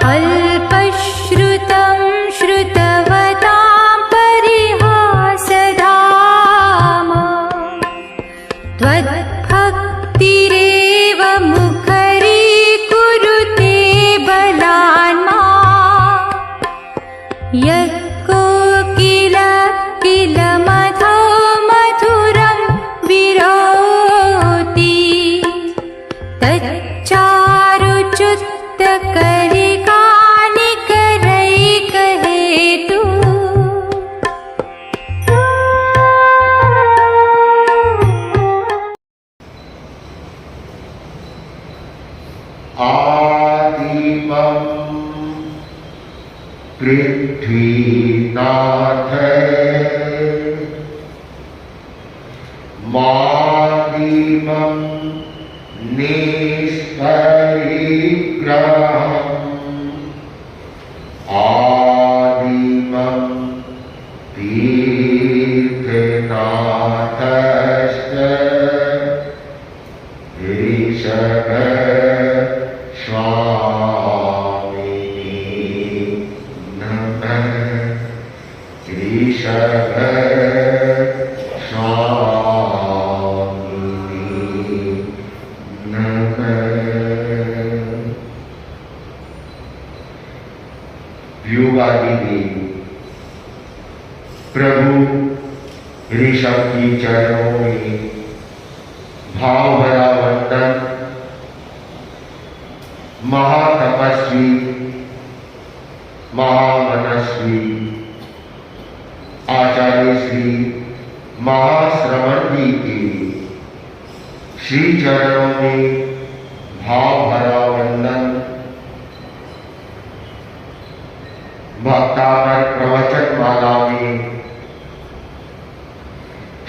अल्पश्रुतं श्रुतवतां परिहासधाम त्वद्भक्तिरेव मुखरीकुरुते बलान्मा यत्कोकिलमधो मधुरं विरोति तच्चारुच्युत्तकलिकानिकरैकहेतु आदिमं पृथ्वीनाथ मादिमं निष्परिग्रहम् आदिमं तीर्थनाथश्च ऋषभ स्वामिने नमः ऋषभ स्वामिने नमः। योगादि देव प्रभु ऋषभ की चरणों में भाव भरा वंदन। महातपस्वी महामनस्वी आचार्य श्री महाश्रवण जी के श्री चरणों में भाव भरा वंदन। भक्तामर प्रवचन माला में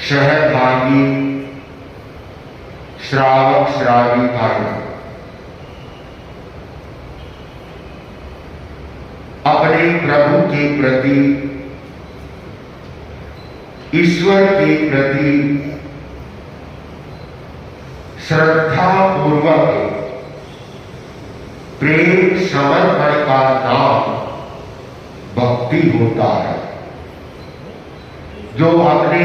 सहभागी श्रावक श्रावी भाई अपने प्रभु के प्रति ईश्वर के प्रति श्रद्धा पूर्वक प्रेम समर्पण का नाम भक्ति होता है। जो अपने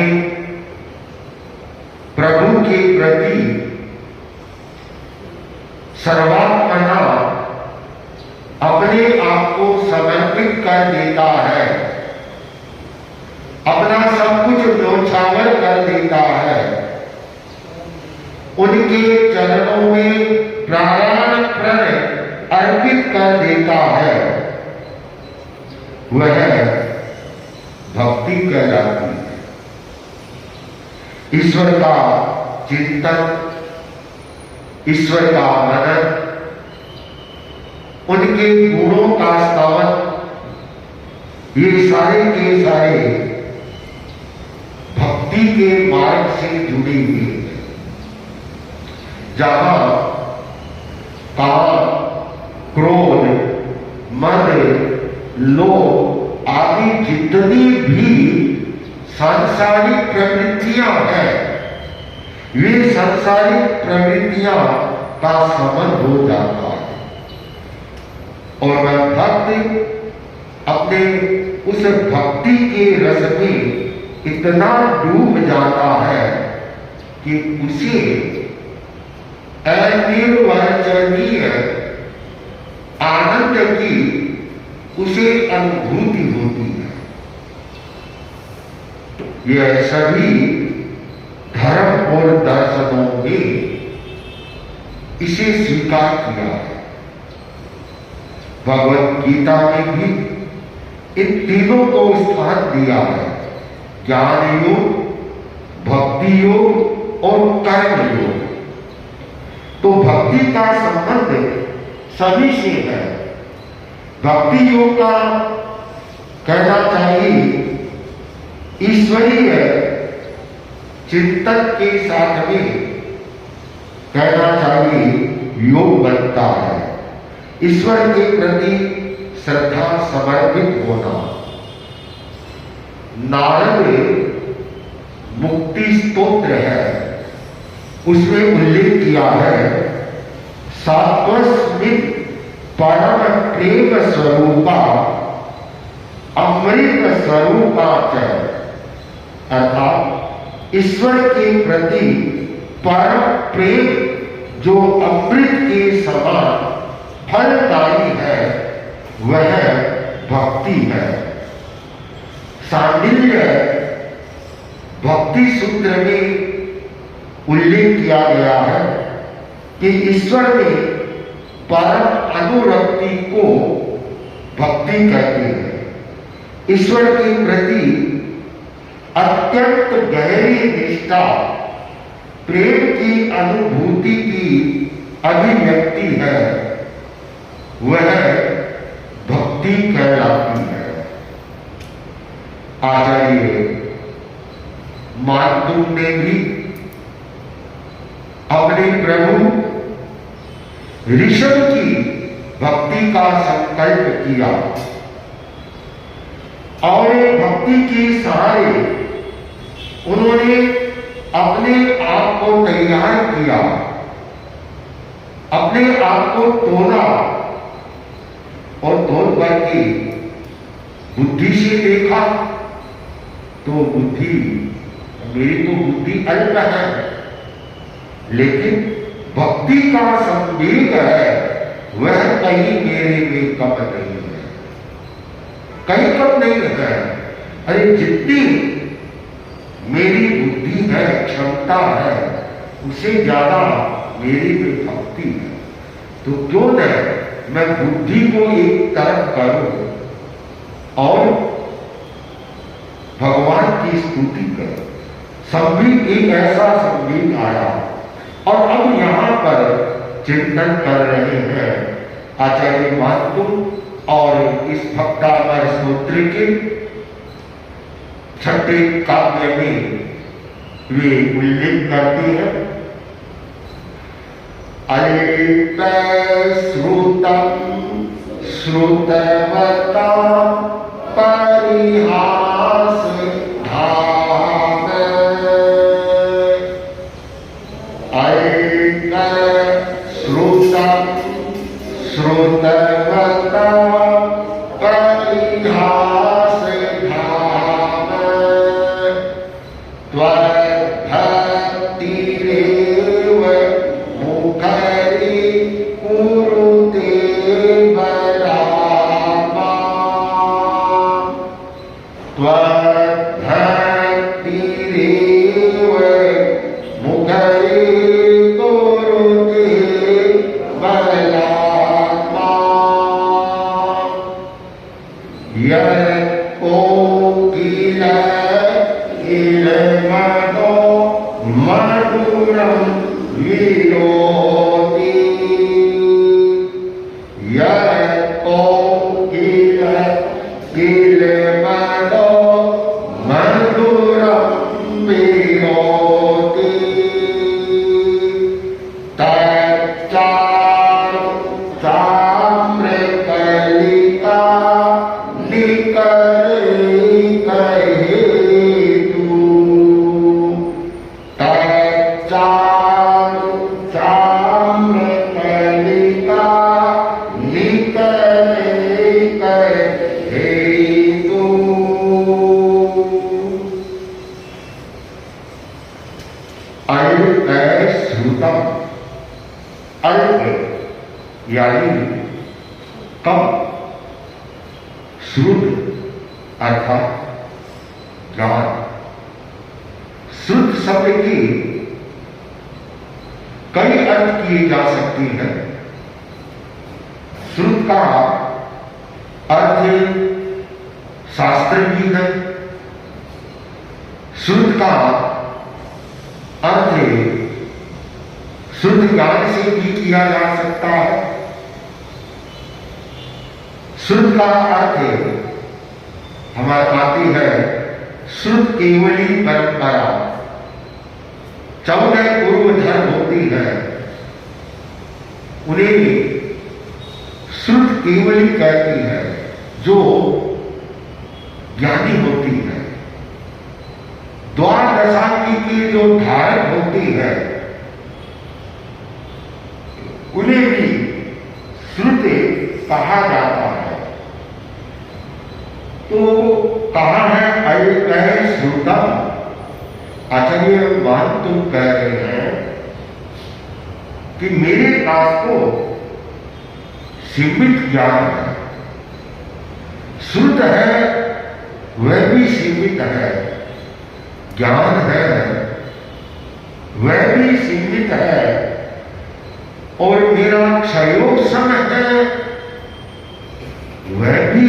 प्रभु के प्रति सर्वात्मना अपने आप को समर्पित कर देता है, अपना सब कुछ न्योछावर कर देता है, उनके चरणों में प्राण प्रण अर्पित कर देता है, वह भक्ति कहलाती है। ईश्वर का चिंतन, ईश्वर का मनन, उनके गुणों का स्तवन, ये सारे के सारे भक्ति के मार्ग से जुड़े हुए हैं। जहां काम, क्रोध, मद, लोभ आदि जितनी भी सांसारिक प्रवृत्तियां हैं, वे सांसारिक प्रवृत्तियां का समन हो जाता है और वह भक्त अपने उस भक्ति के रस में इतना डूब जाता है कि उसे अनिर्वचनीय आनंद की उसे अनुभूति होती है। यह सभी धर्म और दर्शनों में इसे स्वीकार किया है। भगवत गीता में भी इन तीनों को स्थान दिया है, ज्ञान योग, भक्ति योग और कर्म योग। तो भक्ति का संबंध सभी से है। भक्ति योग का कहना चाहिए ईश्वरीय चिंतन के साथ में कहना चाहिए योग बनता है। ईश्वर के प्रति श्रद्धा समर्पित होना। नारद मुक्ति स्तोत्र है, उसमें उल्लेख किया है सात्वस्मिन् परम प्रेम स्वरूपा अमृत स्वरूपा च, अर्थात ईश्वर के प्रति परम प्रेम जो अमृत के समान फलदायी है वह भक्ति है। सांडिल्य भक्ति सूत्र में उल्लेख किया गया है कि ईश्वर में परम अनुरक्ति को भक्ति कहते हैं। ईश्वर के प्रति अत्यंत गहरी निष्ठा प्रेम की अनुभूति की अभिव्यक्ति है, वह भक्ति कहलाती है। आचार्य मार्तुंड ने भी अपने प्रभु ऋषभ की भक्ति का संकल्प किया और भक्ति के सहारे उन्होंने अपने आप को तैयार किया, अपने आप को तोला और तोल करके बुद्धि से देखा तो बुद्धि, मेरी तो बुद्धि अल्प है, लेकिन भक्ति का संवेग है वह कहीं मेरे में कम नहीं है, कहीं कम नहीं है। अरे जितनी मेरी बुद्धि है, क्षमता है, उससे ज्यादा मेरी में भक्ति है। तो क्यों न मैं बुद्धि को एक तरफ करूं और भगवान की स्तुति करूं। संवेग एक ऐसा संवेग आया और अब यहां पर चिंतन कर रहे हैं आचार्य मार्तुंड और इस भक्तामर स्तोत्र के छठे काव्य में वे उल्लेख करते हैं। अल्प श्रुतम श्रुतवता परिहास धाम, अल्प श्रुतम श्रुतवता परिहास धाम, त्वद्भक्तिरेव मुखरि कुरुते बलामा, त्वद्भक्तिरेव मुखरि कुरुते बलामा, कोकिल इलमदो मधुरम विरोति, कोकिल इलमदो मधुरम विरोति, तच्चारु ताम्रकलिका यानी कम, श्रुत अर्थात ज्ञान। श्रुत शब्द की कई अर्थ किए जा सकते हैं। श्रुत का अर्थ शास्त्र भी है, श्रुत का अर्थ शुद्ध ज्ञान से भी किया जा सकता है। श्रुत का अर्थ हमारे आती है श्रुत केवली परंपरा। 14 पूर्व धर्म होती है, उन्हें श्रुत केवली कहती है, जो ज्ञानी होती है। द्वादशांगी की जो धारक होती है उन्हें भी श्रुति कहा जाता है। तो कहा है अय श्रोतम, आचार्य मान तुम कह रहे हैं कि मेरे पास तो सीमित ज्ञान है, श्रुत है वह भी सीमित है, ज्ञान है वह भी सीमित है, और मेरा क्षयोक्षम है वह भी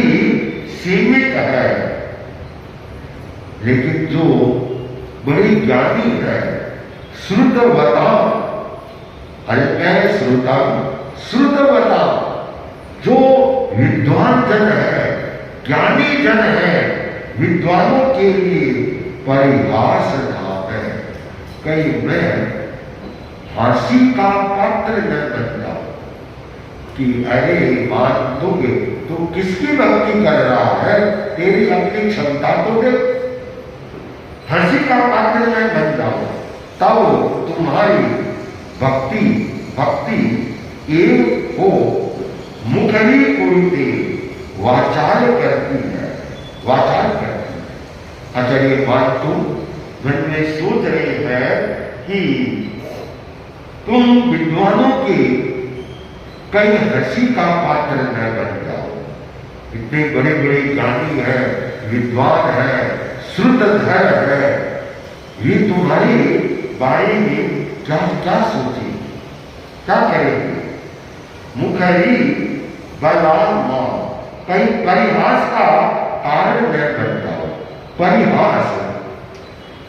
सीमित है। लेकिन जो बड़ी ज्ञानी है, श्रुतवता, अरे श्रुता श्रुतवता, जो विद्वान जन है, ज्ञानी जन है, विद्वानों के लिए परिहास धाम है। कहीं मैं हंसी का पात्र न बन जाऊं कि अरे मान दोगे तो किसकी भक्ति कर रहा है, तेरी अपनी क्षमता तो दे। हंसी का पात्र न बन जाओ, तब तुम्हारी भक्ति एक हो, मुखरी उड़ते वाचार करती है, वाचार करती है। आचार्य बात तुम मन में सोच रहे हैं कि तुम विद्वानों के कई हंसी का पात्र न बन जाओ। इतने बड़े बड़े ज्ञानी हैं, विद्वान हैं, श्रुतधर है, ये तुम्हारी बाणी में क्या क्या सोची, क्या करेंगे? मुखरी बलाल मां, कहीं परिहास का कारण न बन जाओ। परिहास,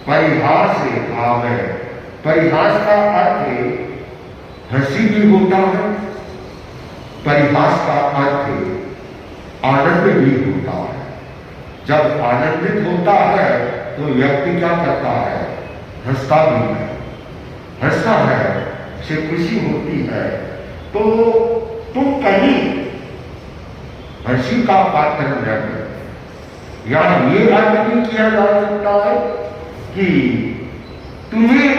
परिहास भाव है। परिहास का अर्थ हंसी भी होता है, परिहास का अर्थ आनंद भी होता है। जब आनंदित होता है तो व्यक्ति क्या करता है, हंसता भी है, हंसता है, उसे खुशी होती है। तो तुम कहीं हंसी का पात्र न बनो। यहां ये अर्थ भी किया जा सकता है कि तुम्हें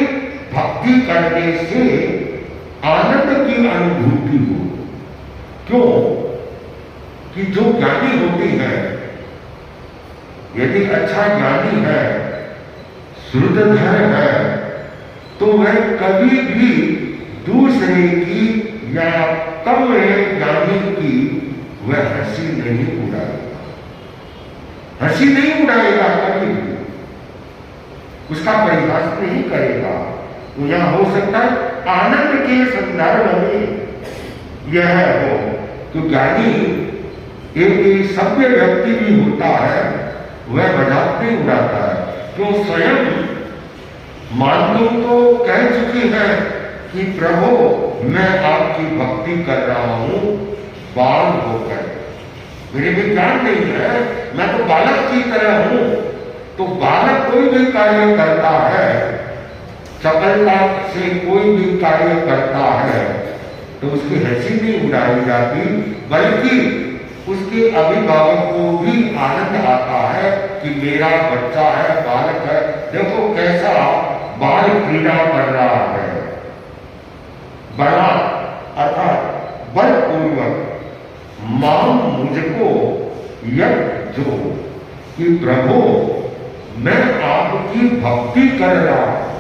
भक्ति करने से आनंद की अनुभूति हो। क्यों कि जो ज्ञानी होते हैं, यदि अच्छा ज्ञानी है, श्रुतधर है, तो वह कभी भी दूसरे की या कम ज्ञानी की वह हंसी नहीं उड़ाएगा, हंसी नहीं उड़ाएगा, कभी भी उसका परिहास नहीं करेगा। तो यह हो सकता है आनंद के संदर्भ में यह हो। तो ज्ञानी एक सभ्य व्यक्ति भी होता है, वह मजाक नहीं उड़ाता है। क्यों? स्वयं मानव तो कह चुकी है कि प्रभु मैं आपकी भक्ति कर रहा हूं बाल होकर, मेरे में ज्ञान नहीं है, मैं तो बालक की तरह हूं। तो बालक कोई भी कार्य करता है, चपलता से कोई भी कार्य करता है, तो उसकी हंसी नहीं उड़ाई जाती, बल्कि उसके अभिभावक को भी आनंद आता है कि मेरा बच्चा है, बालक है, देखो कैसा बाल क्रीड़ा कर रहा है। बड़ा अर्थात बलपूर्वक मांग मुझको यह जो कि प्रभु मैं आपकी भक्ति कर रहा हूं।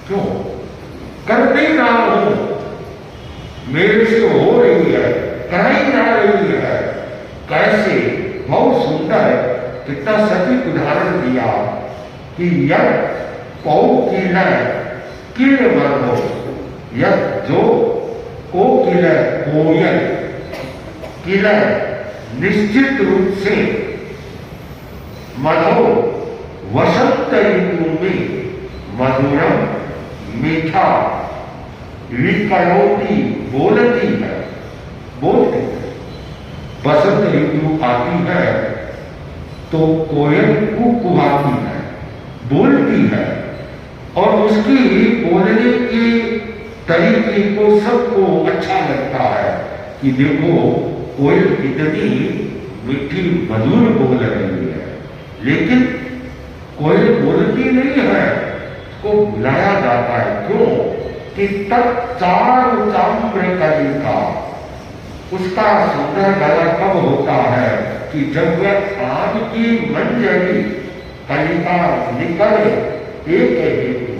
क्यों कर नहीं रहा हूं? मेरे से हो रही है, कराई जा रही है। कैसे? बहुत सुंदर कितना सटीक उदाहरण दिया कि यह कोकिल किल वर्गो, यह जो कोकिल कोयल किल निश्चित रूप से मधु वसंत ऋतु में मधुरम मीठा विकरोती बोलती है, बोलती है। बसंत ऋतु आती है तो कोयल कुकुहाती है, बोलती है, और उसकी बोलने के तरीके को सबको अच्छा लगता है कि देखो कोयल कितनी मीठी मधुर बोल रही है। लेकिन कोयल बोलती नहीं है, उसको बुलाया जाता है। क्यों कि तत्चारु चाम्र कलिका, उसका सुंदर गला कब होता है कि जब वह आम की मंजरी कलिका निकल एक हेतु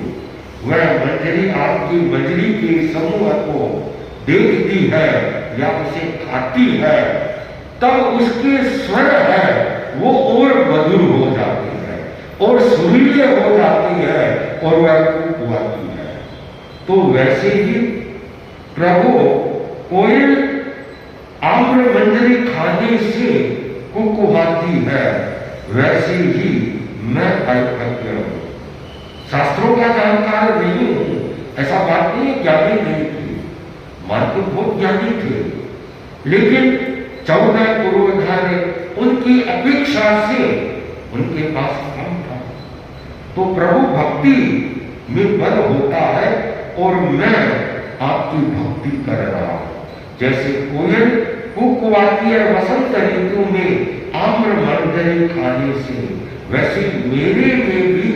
वह मंजरी आपकी मंजरी के समूह को देखती है या उसे खाती है, तब उसके स्वर है वो और मधुर हो जाती है और सुरीले हो जाती है और वह कुहुआती है। तो वैसे ही प्रभु कोयल आम्र मंजरी खाने से कुहुआती है, वैसे ही मैं अल्पज्ञ हूं, शास्त्रों का जानकार नहीं हूं। ऐसा बात नहीं, ज्ञानी नहीं थे, मान तो बहुत ज्ञानी थे, लेकिन 14 पूर्वधार उनकी अपेक्षा से उनके पास कम था। तो प्रभु भक्ति में बल होता है और मैं आपकी भक्ति कर रहा हूं। जैसे कोयल कुहुआती है वसंत ऋतु में आम्र मंजरी खाने से, वैसे मेरे में भी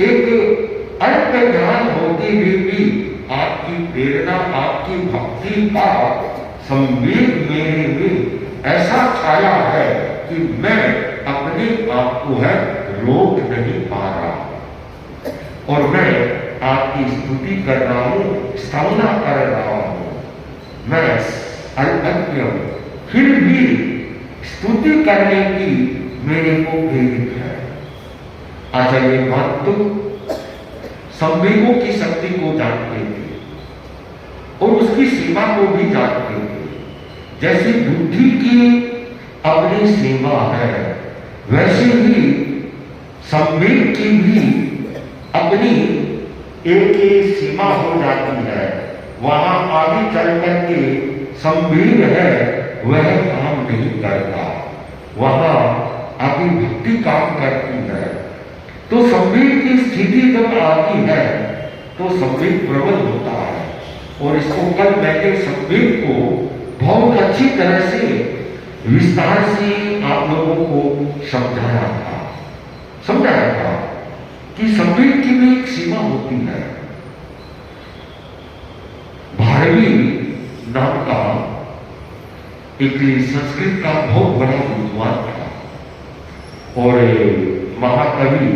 एक अल्प ज्ञान होते हुए भी आपकी प्रेरणा, आपकी भक्ति का संवेग मेरे में ऐसा छाया है कि मैं अपने आप को है रोक नहीं पा रहा और मैं आपकी स्तुति कर रहा हूं, स्तवना कर रहा हूं। मैं अल्पज्ञ फिर भी स्तुति करने की मेरे को प्रेरित है। आचार्य महंत संवेगों की शक्ति को जानते थे और उसकी सीमा को भी जानते थे। जैसे बुद्धि की अपनी सीमा है, वैसे ही संवेग की भी अपनी एक सीमा हो जाती है। वहां आगे चल करके संवेग है वह काम नहीं करता, वहां आगे भक्ति काम करती है। तो संवेग की स्थिति जब आती है तो संवेग प्रबल होता है और इसको कल मैंने संवेग को बहुत अच्छी तरह से विस्तार से आप लोगों को समझाया था कि संवेग की भी एक सीमा होती है। भारवी नाम का एक संस्कृत का बहुत बड़ा विद्वान था और महाकवि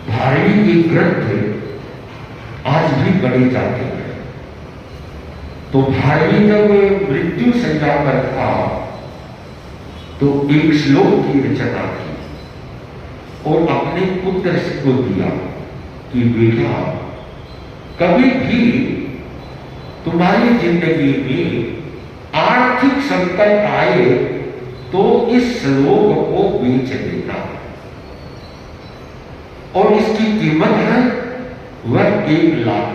भारवी के ग्रंथ आज भी पढ़े जाते हैं। तो भारवी जब मृत्यु सज्जा पर था तो एक श्लोक की रचना की और अपने पुत्र को दिया कि बेटा कभी भी तुम्हारी जिंदगी में आर्थिक संकट आए तो इस श्लोक को बेच देना और इसकी कीमत है वह 1 लाख।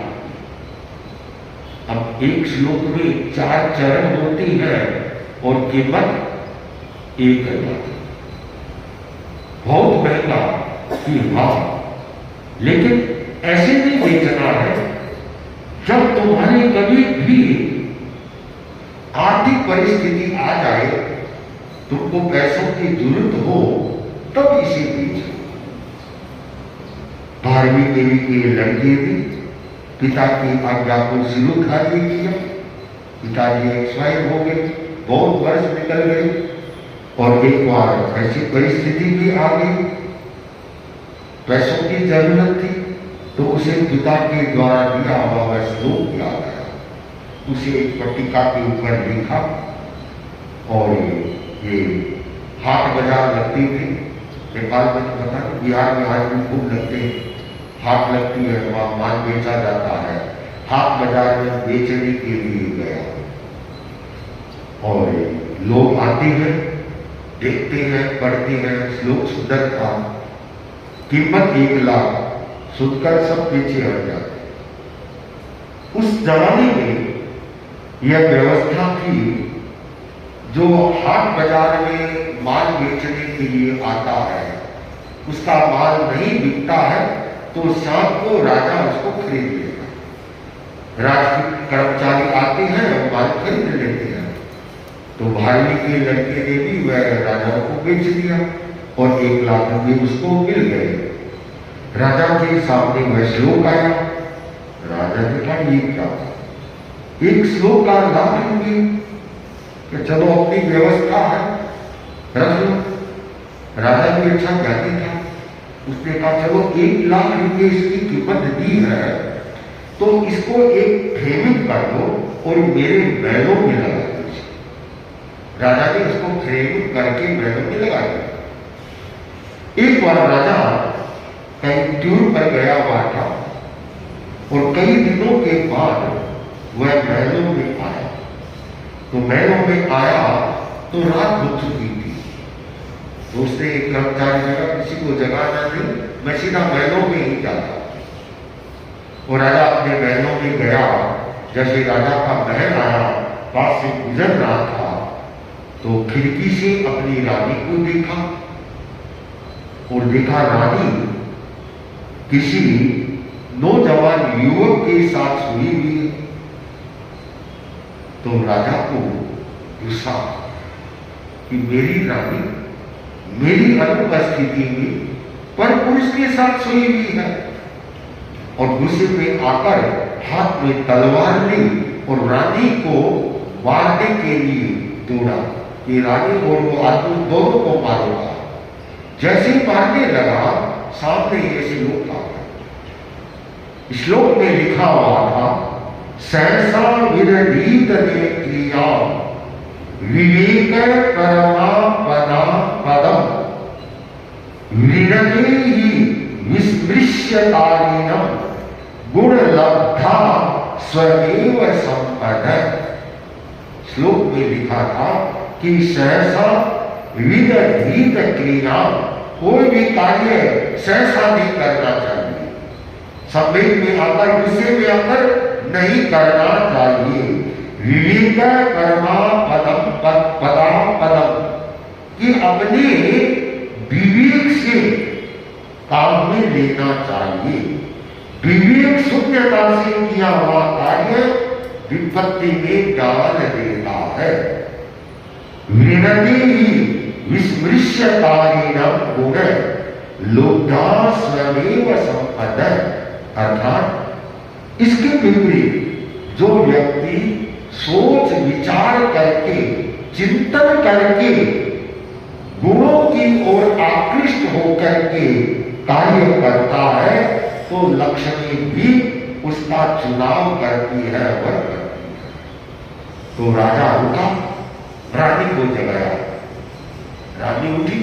अब एक श्लोक में 4 चरण होती है और कीमत 1 लाख। बहुत महंगा कि हाँ, लेकिन ऐसे नहीं बेचना है। जब तुम्हारी कभी भी आर्थिक परिस्थिति आ जाए, तुमको पैसों की जरूरत हो, तब इसे बेचो। भारवी देवी के लड़के भी पिता की आज्ञा को शिरोधार्य किया। पिताजी एक्सपायर हो गए, बहुत वर्ष निकल गए और एक बार ऐसी परिस्थिति भी आ गई, पैसों की जरूरत थी, तो उसे पिता के द्वारा दिया हुआ श्लोक याद आया। उसे एक पट्टिका के ऊपर लिखा और ये हाट बाजार लगती थी नेपाल में, तो पता नहीं बिहार में आज भी खूब लगते हैं, हाट लगती है, वहां माल बेचा जाता है। हाट बाजार में बेचने के लिए गया और लोग आते हैं, देखते हैं, पढ़ते हैं। श्लोक सुंदर था, कीमत 1 लाख, सुनकर सब पीछे हट जाते। उस जमाने में यह व्यवस्था थी, जो हाट बाजार में माल बेचने के लिए आता है, उसका माल नहीं बिकता है तो शाम को राजा उसको खरीद लेगा। राज के कर्मचारी आते हैं और माल खरीद लेते हैं। तो भारवी के लड़के ने भी वह राजा को बेच दिया और 1 लाख रुपये उसको मिल गए। राजा के सामने वह श्लोक आया। राजा ने कहा ये क्या, 1 श्लोक का 1 लाख रुपये, कि चलो अपनी व्यवस्था है, रख लो। राजा भी अच्छा ज्ञानी था, उसने कहा चलो 1 लाख रुपए इसकी कीमत दी है, तो इसको एक फ्रेमिंग कर दो और मेरे महलों में लगा दो। राजा ने उसको फ्रेमिंग करके महलों में लगा दिया। एक बार राजा कहीं टूर पर गया हुआ था और कई दिनों के बाद वह महलों में आया। तो महलों में आया तो रात हो चुकी थी। तो उसने एक कर्मचारी जगह किसी को जगाना नहीं, मैं सीधा महलों में ही जाता। और राजा अपने महलों में गया। जैसे राजा का महल आया, पास से गुजर रहा था, तो खिड़की से अपनी रानी को देखा और देखा रानी किसी नौजवान युवक के साथ सोई हुई है। तो राजा को गुस्सा कि मेरी रानी मेरी अनुपस्थिति में पर पुरुष के साथ सोई हुई है। और गुस्से में आकर हाथ में तलवार ली और रानी को मारने के लिए दौड़ा कि रानी और वो आदमी दोनों को मारेगा। जैसे मारने लगा, सामने ये श्लोक आ गया। श्लोक में लिखा हुआ था, सहसा विरहित क्रिया विवेक परमा पदा पदम विरहे ही विस्मृश्यतारीणम गुण लब्धा स्वमेव संपद। श्लोक में लिखा था कि सहसा विरहित क्रिया, कोई भी कार्य सहसा नहीं करना चाहिए, संवेग में आकर गुस्से में आकर नहीं करना चाहिए। विवेक कर्मा पदम पदा पदम, कि अपने विवेक से काम में लेना चाहिए। विवेक शून्यता से किया हुआ कार्य विपत्ति में डाल देता है। विनति ही विस्मृश्यतारीणम गुण लोब्धा स्वमेव संपद। अर्थात इसके विपरीत जो व्यक्ति सोच विचार करके चिंतन करके गुणों की ओर आकृष्ट होकर के कार्य करता है, तो लक्ष्मी भी उसका चुनाव करती है, वह करती है। तो राजा उठा, रानी को जगाया। रानी उठी,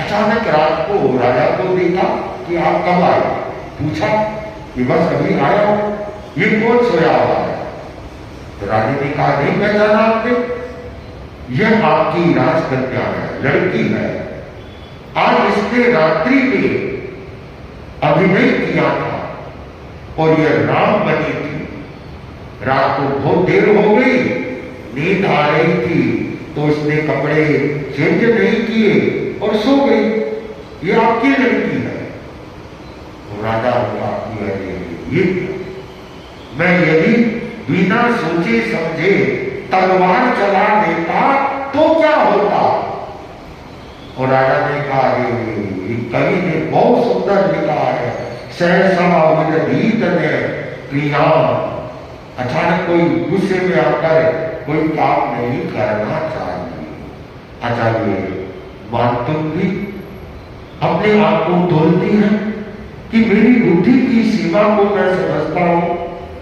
अचानक रात को राजा को देखा कि आप कब आए। पूछा कि बस अभी आया हूं, ये कौन सोया हुआ है। तो रानी ने कहा, नहीं पहचाना आपने, यह आपकी राजकन्या है, लड़की है। आज इसने रात्रि में अभिनय किया था और यह राम बनी थी। रात को बहुत देर हो गई, नींद आ रही थी, तो इसने कपड़े चेंज नहीं किए और सो गई। ये आपकी लड़की है। तो राजा बोला कि अरे ये मैं यदि बिना सोचे समझे तलवार चला देता तो क्या होता। और राजा ने कहा, कवि ने बहुत सुंदर लिखा है, सहसा विरहित क्रिया। अचानक कोई गुस्से में आकर कोई काम नहीं करना चाहिए। आचार्य मातुम भी अपने आप को तोलती है कि मेरी बुद्धि की सीमा को मैं समझता हूं,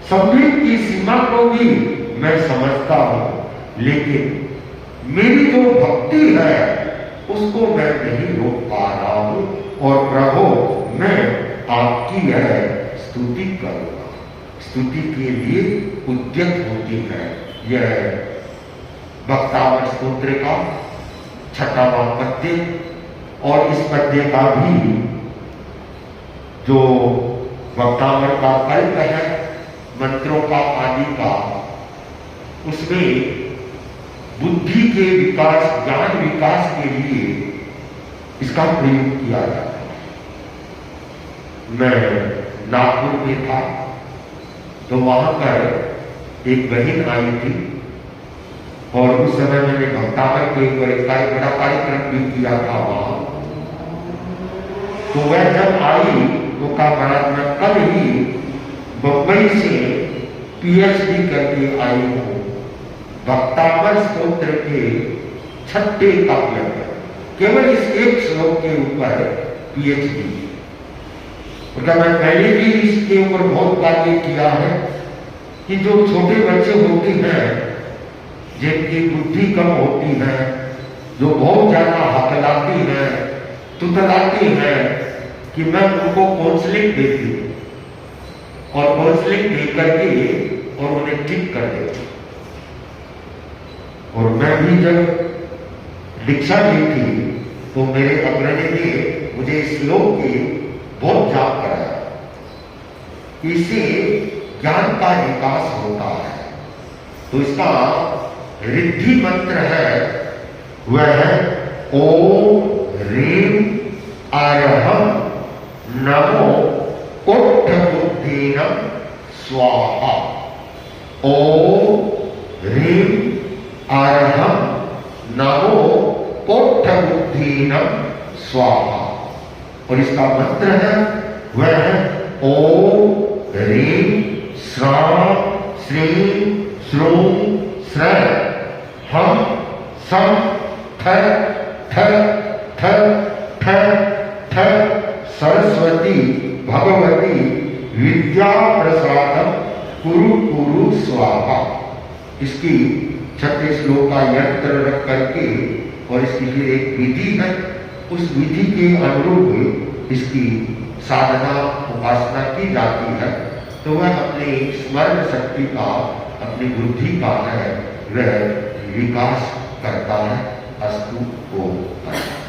संवेग की सीमा को भी मैं समझता हूं, लेकिन मेरी जो भक्ति है उसको मैं नहीं रोक पा रहा हूं। और प्रभु मैं आपकी यह स्तुति करूंगा। स्तुति के लिए उद्यत होती है। यह वक्तावर स्तोत्र का 6वां पद्य, और इस पद्य का भी जो वक्तावर का कल्प है, मंत्रों का आदि का, उसमें बुद्धि के विकास, ज्ञान विकास के लिए इसका प्रयोग किया जाता है। मैं नागपुर में था, तो वहां पर एक बहन आई थी और उस समय मैंने भक्तावर के एक बड़ा कार्यक्रम भी किया था वहां। तो वह जब आई तो कहा, महाराज मैं कल ही बम्बई से PhD करके आई हूं भक्तामर स्तोत्र के 6ठे काव्य में केवल इस एक श्लोक के ऊपर पीएचडी। मतलब मैं पहले भी इसके ऊपर बहुत कार्य किया है कि जो छोटे बच्चे होते हैं, जिनकी बुद्धि कम होती है, जो बहुत ज्यादा हकलाती है, तुतलाती है, कि मैं उनको काउंसलिंग देती हूँ और काउंसलिंग दे करके और उन्हें ठीक कर देती। और मैं भी जब दीक्षा ली थी तो मेरे अग्रणी ने मुझे इस श्लोक की बहुत जाप कराया। इससे ज्ञान का विकास होता है। तो इसका रिद्धि मंत्र है, वह है ओम ह्रीं अरहं नमो कोट्ठबुद्धिनं स्वाहा। ओम ह्रीं अरहं नमो कोट्ठबुद्धिनं स्वाहा। और इसका मंत्र है, वह है ओम ह्रीं श्रां श्रीं श्रूं स्रं हम सं थ थ थ ठ ठ सरस्वती भगवती विद्या प्रसादम कुरु कुरु स्वाहा। इसकी 6 श्लोक का यंत्र रख करके और इसकी फिर एक विधि है, उस विधि के अनुरूप इसकी साधना उपासना की जाती है। तो वह अपनी स्मरण शक्ति का, अपनी बुद्धि का है, वह विकास करता है। अस्तु ओम।